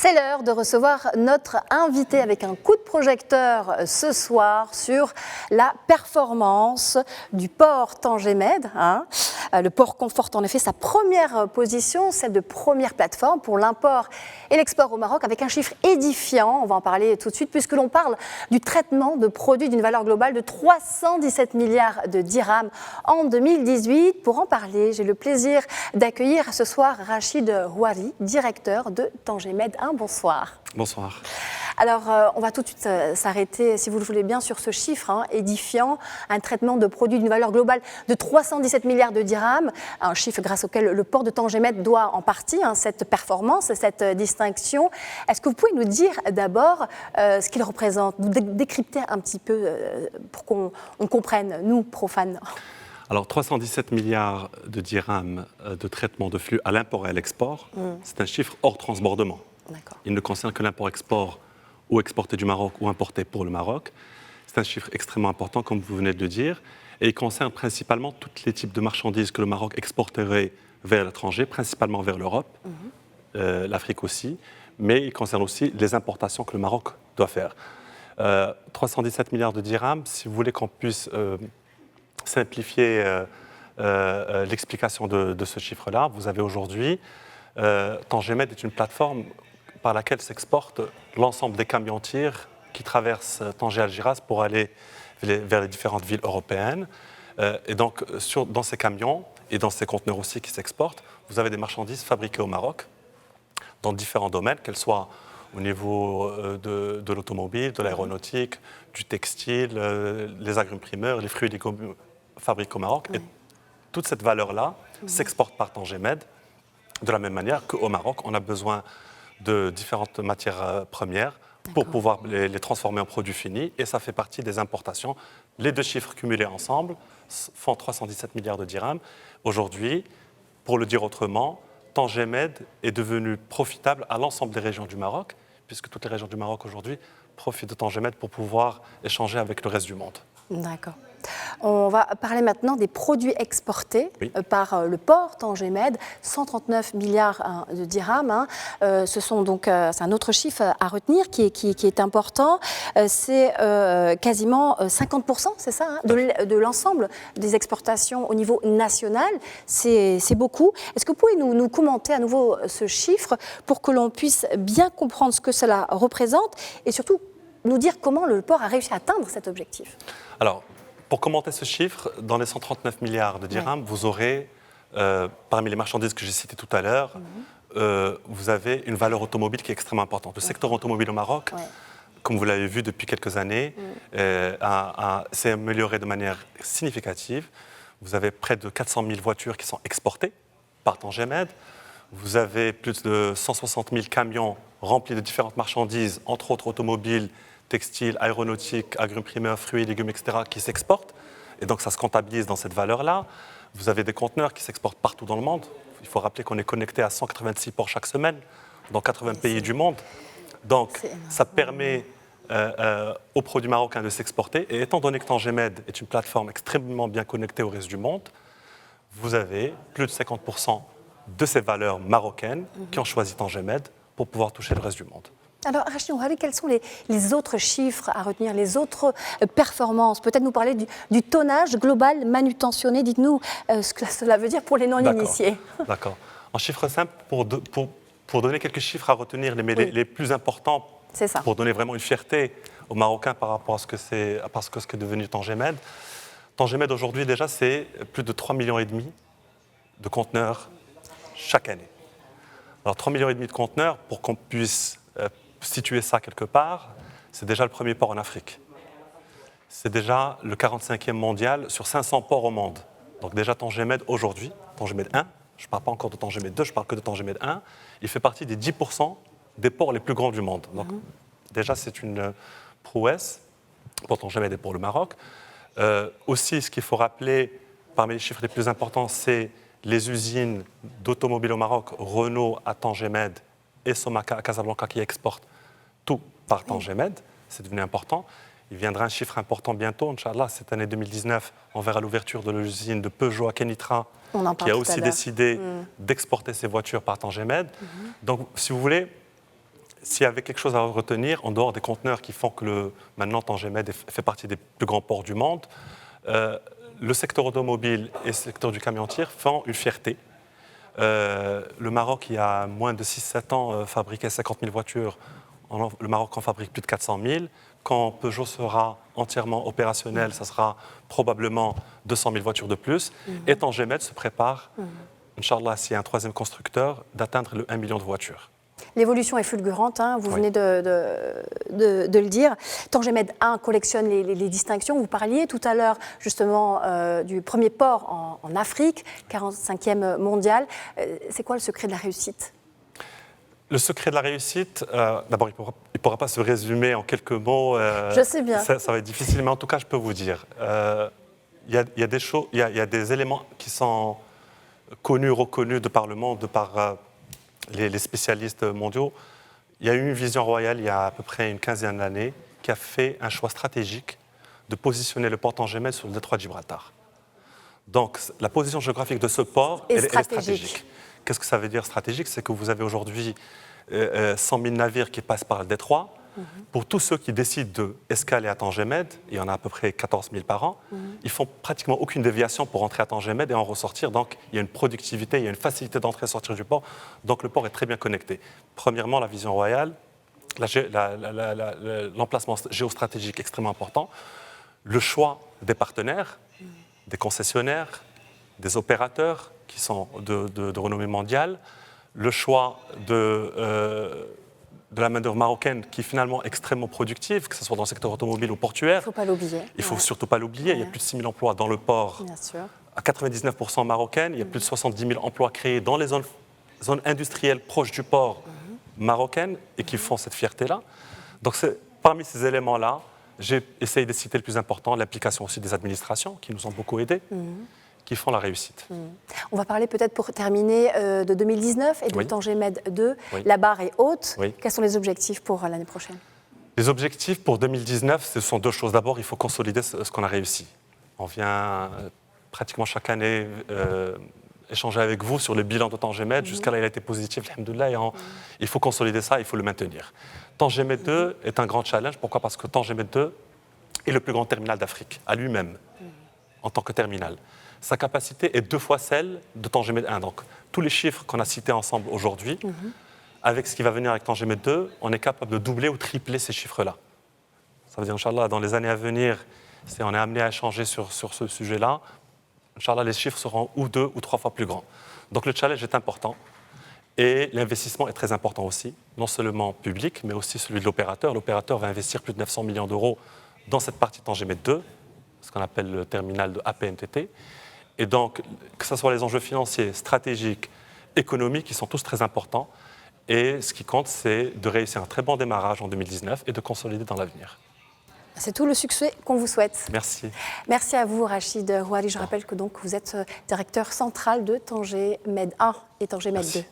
C'est l'heure de recevoir notre invité avec un coup de projecteur ce soir sur la performance du port Tanger-Med. Le port conforte en effet sa première position, celle de première plateforme pour l'import et l'export au Maroc, avec un chiffre édifiant. On va en parler tout de suite puisque l'on parle du traitement de produits d'une valeur globale de 317 milliards de dirhams en 2018. Pour en parler, j'ai le plaisir d'accueillir ce soir Rachid Houari, directeur de Tanger-Med. Bonsoir. Bonsoir. Alors, on va tout de suite s'arrêter, si vous le voulez bien, sur ce chiffre édifiant, un traitement de produits d'une valeur globale de 317 milliards de dirhams, un chiffre grâce auquel le port de Tanger-Med doit en partie cette performance, cette distinction. Est-ce que vous pouvez nous dire d'abord ce qu'il représente, nous décrypter un petit peu pour qu'on comprenne, nous, profanes? Alors, 317 milliards de dirhams de traitement de flux à l'import et à l'export, c'est un chiffre hors transbordement. Il ne concerne que l'import-export ou exporté du Maroc ou importé pour le Maroc. C'est un chiffre extrêmement important, comme vous venez de le dire, et il concerne principalement tous les types de marchandises que le Maroc exporterait vers l'étranger, principalement vers l'Europe, l'Afrique aussi, mais il concerne aussi les importations que le Maroc doit faire. 317 milliards de dirhams, si vous voulez qu'on puisse simplifier l'explication de ce chiffre-là, vous avez aujourd'hui, Tanger-Med est une plateforme par laquelle s'exportent l'ensemble des camions-tirs qui traversent Tanger-Algiras pour aller vers les différentes villes européennes. Et donc, dans ces camions et dans ces conteneurs aussi qui s'exportent, vous avez des marchandises fabriquées au Maroc dans différents domaines, qu'elles soient au niveau de l'automobile, de l'aéronautique, du textile, les agrumes primeurs, les fruits et légumes fabriqués au Maroc. Et toute cette valeur-là s'exporte par Tanger-Med de la même manière qu'au Maroc, on a besoin de différentes matières premières pour pouvoir les transformer en produits finis, et ça fait partie des importations. Les deux chiffres cumulés ensemble font 317 milliards de dirhams. Aujourd'hui, pour le dire autrement, Tanger-Med est devenu profitable à l'ensemble des régions du Maroc, puisque toutes les régions du Maroc aujourd'hui profitent de Tanger-Med pour pouvoir échanger avec le reste du monde. D'accord. On va parler maintenant des produits exportés par le port Tanger-Med, 139 milliards de dirhams. Ce sont donc, c'est un autre chiffre à retenir qui est important. C'est quasiment 50%, c'est ça, de l'ensemble des exportations au niveau national. C'est beaucoup. Est-ce que vous pouvez nous commenter à nouveau ce chiffre pour que l'on puisse bien comprendre ce que cela représente et surtout nous dire comment le port a réussi à atteindre cet objectif? Alors, pour commenter ce chiffre, dans les 139 milliards de dirhams, vous aurez, parmi les marchandises que j'ai citées tout à l'heure, vous avez une valeur automobile qui est extrêmement importante. Le secteur automobile au Maroc, comme vous l'avez vu depuis quelques années, s'est amélioré de manière significative. Vous avez près de 400 000 voitures qui sont exportées par Tanger-Med. Vous avez plus de 160 000 camions remplis de différentes marchandises, entre autres automobiles, textiles, aéronautiques, agrumes primeurs, fruits et légumes, etc., qui s'exportent. Et donc, ça se comptabilise dans cette valeur-là. Vous avez des conteneurs qui s'exportent partout dans le monde. Il faut rappeler qu'on est connecté à 186 ports chaque semaine, dans 80 pays du monde. Donc, ça permet aux produits marocains de s'exporter. Et étant donné que Tanger-Med est une plateforme extrêmement bien connectée au reste du monde, vous avez plus de 50% de ces valeurs marocaines qui ont choisi Tanger-Med pour pouvoir toucher le reste du monde. Alors, Rachid Houari, quels sont les autres chiffres à retenir, les autres performances? Peut-être nous parler du tonnage global manutentionné. Dites-nous ce que cela veut dire pour les non-initiés. D'accord. En chiffres simples, pour donner quelques chiffres à retenir, les plus importants, pour donner vraiment une fierté aux Marocains par rapport à ce que est devenu Tanger-Med. Tanger-Med, aujourd'hui, déjà, c'est plus de 3,5 millions de conteneurs chaque année. Alors, 3,5 millions de conteneurs, pour qu'on puisse situer ça quelque part, c'est déjà le premier port en Afrique. C'est déjà le 45e mondial sur 500 ports au monde. Donc déjà Tanger-Med aujourd'hui, Tanger-Med 1, je ne parle pas encore de Tanger-Med 2, je parle que de Tanger-Med 1, il fait partie des 10% des ports les plus grands du monde. Donc déjà c'est une prouesse pour Tanger-Med et pour le Maroc. Aussi, ce qu'il faut rappeler, parmi les chiffres les plus importants, c'est les usines d'automobiles au Maroc, Renault à Tanger-Med et Somaca à Casablanca qui exportent tout par Tanger-Med. C'est devenu important. Il viendra un chiffre important bientôt, Inch'Allah, cette année 2019, on verra l'ouverture de l'usine de Peugeot à Kenitra, qui a aussi décidé d'exporter ses voitures par Tanger-Med. Donc, si vous voulez, s'il y avait quelque chose à retenir, en dehors des conteneurs qui font que maintenant Tanger-Med fait partie des plus grands ports du monde, le secteur automobile et le secteur du camion-tir font une fierté. Le Maroc, il y a moins de 6-7 ans, fabriquait 50 000 voitures. Le Maroc en fabrique plus de 400 000. Quand Peugeot sera entièrement opérationnel, ça sera probablement 200 000 voitures de plus. Et Tanger-Med se prépare, Inch'Allah, s'il y a un troisième constructeur, d'atteindre le 1 million de voitures. L'évolution est fulgurante, hein, vous venez de le dire. Tanger-Med 1 collectionne les distinctions. Vous parliez tout à l'heure justement du premier port en Afrique, 45e mondial. C'est quoi le secret de la réussite ? Le secret de la réussite, d'abord, il ne pourra pas se résumer en quelques mots. Je sais bien. Ça va être difficile, mais en tout cas, je peux vous dire. Il y a des éléments qui sont connus, reconnus de par le monde, de par les spécialistes mondiaux. Il y a eu une vision royale, il y a à peu près une quinzaine d'années, qui a fait un choix stratégique de positionner le port Tanger-Med sur le détroit de Gibraltar. Donc, la position géographique de ce port, elle est stratégique. Qu'est-ce que ça veut dire stratégique ? C'est que vous avez aujourd'hui 100 000 navires qui passent par le détroit. Pour tous ceux qui décident d'escaler à Tanger-Med, il y en a à peu près 14 000 par an, ils font pratiquement aucune déviation pour entrer à Tanger-Med et en ressortir. Donc, il y a une productivité, il y a une facilité d'entrer et sortir du port. Donc, le port est très bien connecté. Premièrement, la vision royale, l'emplacement géostratégique extrêmement important, le choix des partenaires, des concessionnaires, des opérateurs qui sont de renommée mondiale, le choix de la main-d'œuvre marocaine qui est finalement extrêmement productive, que ce soit dans le secteur automobile ou portuaire. Il ne faut pas l'oublier. Il ne faut surtout pas l'oublier. Il y a plus de 6 000 emplois dans le port, bien sûr, à 99% marocaine. Il y a plus de 70 000 emplois créés dans les zones industrielles proches du port marocaine et qui font cette fierté-là. Donc parmi ces éléments-là, j'ai essayé de citer le plus important, l'implication aussi des administrations qui nous ont beaucoup aidés. Qui font la réussite. On va parler peut-être pour terminer de 2019 et de Tanger-Med 2. La barre est haute. Quels sont les objectifs pour l'année prochaine ? Les objectifs pour 2019, ce sont deux choses. D'abord, il faut consolider ce qu'on a réussi. On vient pratiquement chaque année échanger avec vous sur le bilan de Tanger-Med. Jusqu'à là, il a été positif, alhamdoulilah, et il faut consolider ça, il faut le maintenir. Tanger-Med 2 est un grand challenge. Pourquoi ? Parce que Tanger-Med 2 est le plus grand terminal d'Afrique, à lui-même, en tant que terminal. Sa capacité est 2 fois celle de Tanger-Med 1. Donc, tous les chiffres qu'on a cités ensemble aujourd'hui, avec ce qui va venir avec Tanger-Med 2, on est capable de doubler ou tripler ces chiffres-là. Ça veut dire, Inch'Allah, dans les années à venir, si on est amené à échanger sur ce sujet-là, Inch'Allah, les chiffres seront ou 2 ou 3 fois plus grands. Donc, le challenge est important. Et l'investissement est très important aussi, non seulement public, mais aussi celui de l'opérateur. L'opérateur va investir plus de 900 millions d'euros dans cette partie Tanger-Med 2, ce qu'on appelle le terminal de APNTT. Et donc, que ce soit les enjeux financiers, stratégiques, économiques, ils sont tous très importants. Et ce qui compte, c'est de réussir un très bon démarrage en 2019 et de consolider dans l'avenir. C'est tout le succès qu'on vous souhaite. Merci. Merci à vous, Rachid Rouhali. Je rappelle que donc vous êtes directeur central de Tanger-Med 1 et Tanger-Med 2.